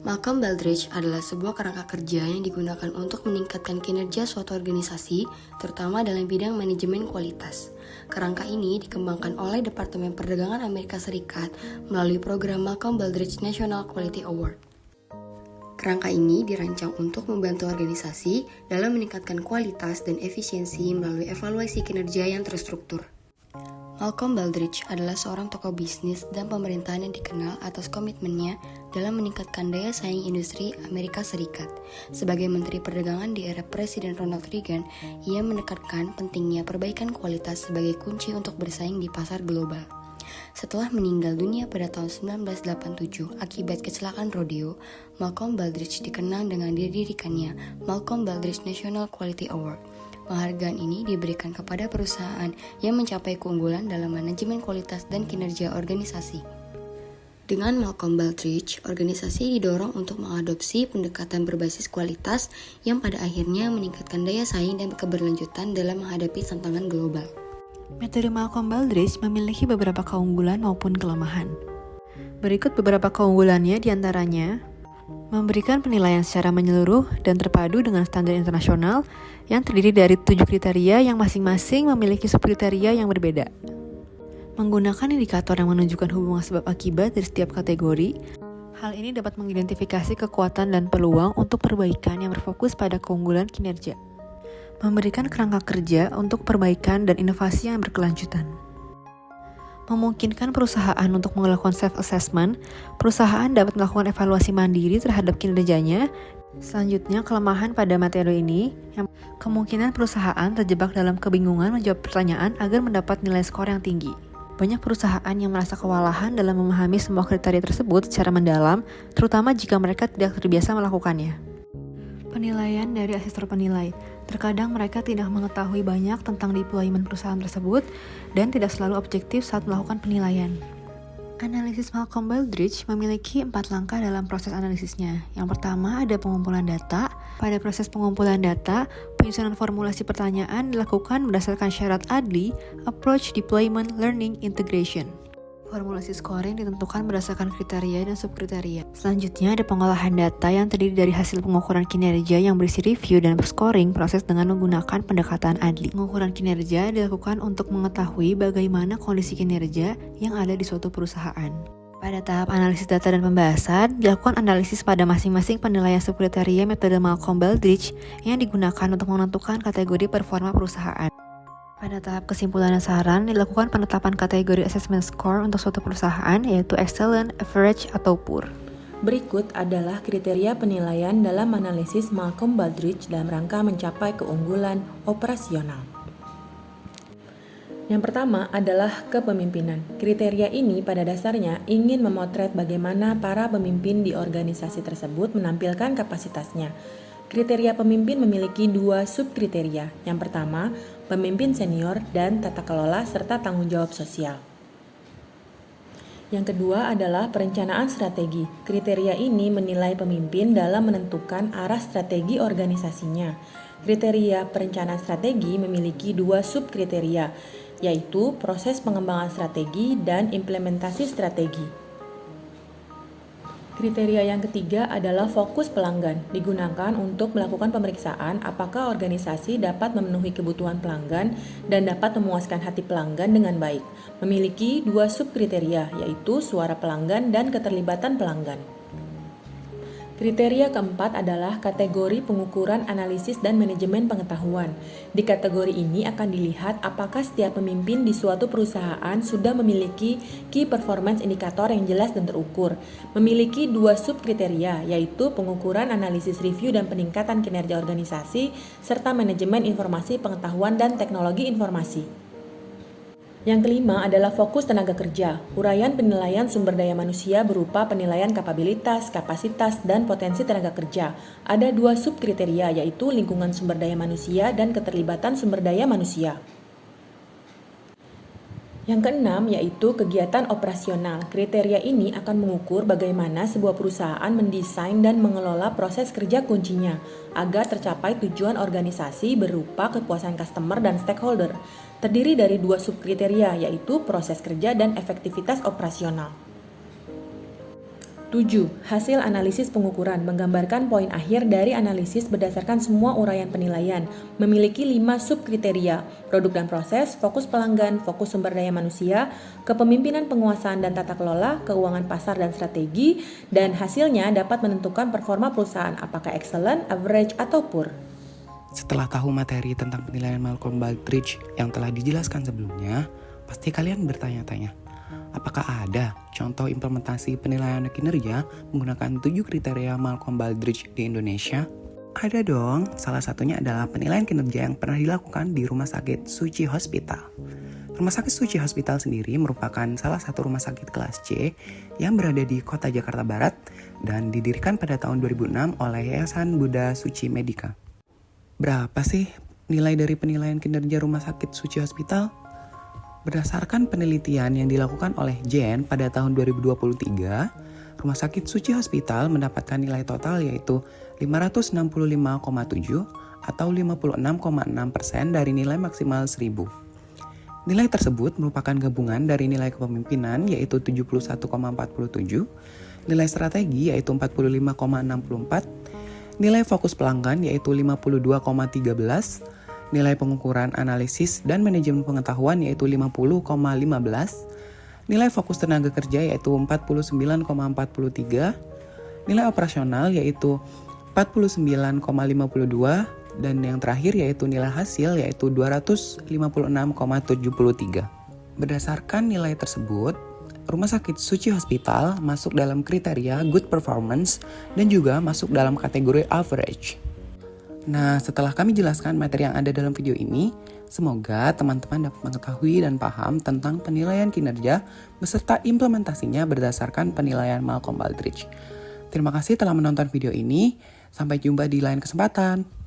Malcolm Baldrige adalah sebuah kerangka kerja yang digunakan untuk meningkatkan kinerja suatu organisasi, terutama dalam bidang manajemen kualitas. Kerangka ini dikembangkan oleh Departemen Perdagangan Amerika Serikat melalui program Malcolm Baldrige National Quality Award. Kerangka ini dirancang untuk membantu organisasi dalam meningkatkan kualitas dan efisiensi melalui evaluasi kinerja yang terstruktur. Malcolm Baldrige adalah seorang tokoh bisnis dan pemerintahan yang dikenal atas komitmennya dalam meningkatkan daya saing industri Amerika Serikat. Sebagai Menteri Perdagangan di era Presiden Ronald Reagan, ia menekankan pentingnya perbaikan kualitas sebagai kunci untuk bersaing di pasar global. Setelah meninggal dunia pada tahun 1987 akibat kecelakaan rodeo, Malcolm Baldrige dikenang dengan didirikannya Malcolm Baldrige National Quality Award. Penghargaan ini diberikan kepada perusahaan yang mencapai keunggulan dalam manajemen kualitas dan kinerja organisasi. Dengan Malcolm Baldrige, organisasi didorong untuk mengadopsi pendekatan berbasis kualitas yang pada akhirnya meningkatkan daya saing dan keberlanjutan dalam menghadapi tantangan global. Metode Malcolm Baldrige memiliki beberapa keunggulan maupun kelemahan. Berikut beberapa keunggulannya diantaranya: memberikan penilaian secara menyeluruh dan terpadu dengan standar internasional yang terdiri dari 7 kriteria yang masing-masing memiliki subkriteria yang berbeda. Menggunakan indikator yang menunjukkan hubungan sebab akibat dari setiap kategori, hal ini dapat mengidentifikasi kekuatan dan peluang untuk perbaikan yang berfokus pada keunggulan kinerja. Memberikan kerangka kerja untuk perbaikan dan inovasi yang berkelanjutan. Memungkinkan perusahaan untuk melakukan self-assessment, perusahaan dapat melakukan evaluasi mandiri terhadap kinerjanya. Selanjutnya, kelemahan pada metode ini, yang kemungkinan perusahaan terjebak dalam kebingungan menjawab pertanyaan agar mendapat nilai skor yang tinggi. Banyak perusahaan yang merasa kewalahan dalam memahami semua kriteria tersebut secara mendalam, terutama jika mereka tidak terbiasa melakukannya. Penilaian dari asesor penilai. Terkadang mereka tidak mengetahui banyak tentang deployment perusahaan tersebut dan tidak selalu objektif saat melakukan penilaian. Analisis Malcolm Baldrige memiliki 4 langkah dalam proses analisisnya. Yang pertama ada pengumpulan data. Pada proses pengumpulan data, penyusunan formulasi pertanyaan dilakukan berdasarkan syarat ADLI, Approach Deployment Learning Integration. Formulasi scoring ditentukan berdasarkan kriteria dan subkriteria. Selanjutnya ada pengolahan data yang terdiri dari hasil pengukuran kinerja yang berisi review dan scoring proses dengan menggunakan pendekatan ADLI. Pengukuran kinerja dilakukan untuk mengetahui bagaimana kondisi kinerja yang ada di suatu perusahaan. Pada tahap analisis data dan pembahasan, dilakukan analisis pada masing-masing penilaian subkriteria metode Malcolm Baldrige yang digunakan untuk menentukan kategori performa perusahaan. Pada tahap kesimpulan dan saran, dilakukan penetapan kategori assessment score untuk suatu perusahaan, yaitu excellent, average, atau poor. Berikut adalah kriteria penilaian dalam analisis Malcolm Baldrige dalam rangka mencapai keunggulan operasional. Yang pertama adalah kepemimpinan. Kriteria ini pada dasarnya ingin memotret bagaimana para pemimpin di organisasi tersebut menampilkan kapasitasnya. Kriteria pemimpin memiliki 2 subkriteria. Yang pertama, pemimpin senior dan tata kelola serta tanggung jawab sosial. Yang kedua adalah perencanaan strategi. Kriteria ini menilai pemimpin dalam menentukan arah strategi organisasinya. Kriteria perencanaan strategi memiliki 2 subkriteria, yaitu proses pengembangan strategi dan implementasi strategi. Kriteria yang ketiga adalah fokus pelanggan, digunakan untuk melakukan pemeriksaan apakah organisasi dapat memenuhi kebutuhan pelanggan dan dapat memuaskan hati pelanggan dengan baik. Memiliki 2 subkriteria, yaitu suara pelanggan dan keterlibatan pelanggan. Kriteria keempat adalah kategori pengukuran analisis dan manajemen pengetahuan. Di kategori ini akan dilihat apakah setiap pemimpin di suatu perusahaan sudah memiliki key performance indicator yang jelas dan terukur. Memiliki 2 subkriteria, yaitu pengukuran analisis review dan peningkatan kinerja organisasi, serta manajemen informasi pengetahuan dan teknologi informasi. Yang kelima adalah fokus tenaga kerja. Uraian penilaian sumber daya manusia berupa penilaian kapabilitas, kapasitas, dan potensi tenaga kerja. Ada 2 subkriteria, yaitu lingkungan sumber daya manusia dan keterlibatan sumber daya manusia. Yang keenam yaitu kegiatan operasional. Kriteria ini akan mengukur bagaimana sebuah perusahaan mendesain dan mengelola proses kerja kuncinya agar tercapai tujuan organisasi berupa kepuasan customer dan stakeholder. Terdiri dari 2 subkriteria yaitu proses kerja dan efektivitas operasional. 7. Hasil analisis pengukuran menggambarkan poin akhir dari analisis berdasarkan semua uraian penilaian. Memiliki 5 subkriteria: produk dan proses, fokus pelanggan, fokus sumber daya manusia, kepemimpinan penguasaan dan tata kelola, keuangan pasar dan strategi, dan hasilnya dapat menentukan performa perusahaan apakah excellent, average, atau poor. Setelah tahu materi tentang penilaian Malcolm Baldrige yang telah dijelaskan sebelumnya, pasti kalian bertanya-tanya, apakah ada contoh implementasi penilaian kinerja menggunakan 7 kriteria Malcolm Baldrige di Indonesia? Ada dong, salah satunya adalah penilaian kinerja yang pernah dilakukan di Rumah Sakit Suci Hospital. Rumah Sakit Suci Hospital sendiri merupakan salah satu rumah sakit kelas C yang berada di kota Jakarta Barat dan didirikan pada tahun 2006 oleh Yayasan Buddha Suci Medika. Berapa sih nilai dari penilaian kinerja Rumah Sakit Suci Hospital? Berdasarkan penelitian yang dilakukan oleh Jen pada tahun 2023, Rumah Sakit Suci Hospital mendapatkan nilai total yaitu 565,7 atau 56,6% dari nilai maksimal 1000. Nilai tersebut merupakan gabungan dari nilai kepemimpinan yaitu 71,47, nilai strategi yaitu 45,64, nilai fokus pelanggan yaitu 52,13, nilai pengukuran analisis dan manajemen pengetahuan yaitu 50,15, nilai fokus tenaga kerja yaitu 49,43, nilai operasional yaitu 49,52, dan yang terakhir yaitu nilai hasil yaitu 256,73. Berdasarkan nilai tersebut, Rumah Sakit Suci Hospital masuk dalam kriteria good performance dan juga masuk dalam kategori average. Nah, setelah kami jelaskan materi yang ada dalam video ini, semoga teman-teman dapat mengetahui dan paham tentang penilaian kinerja beserta implementasinya berdasarkan penilaian Malcolm Baldrige. Terima kasih telah menonton video ini. Sampai jumpa di lain kesempatan.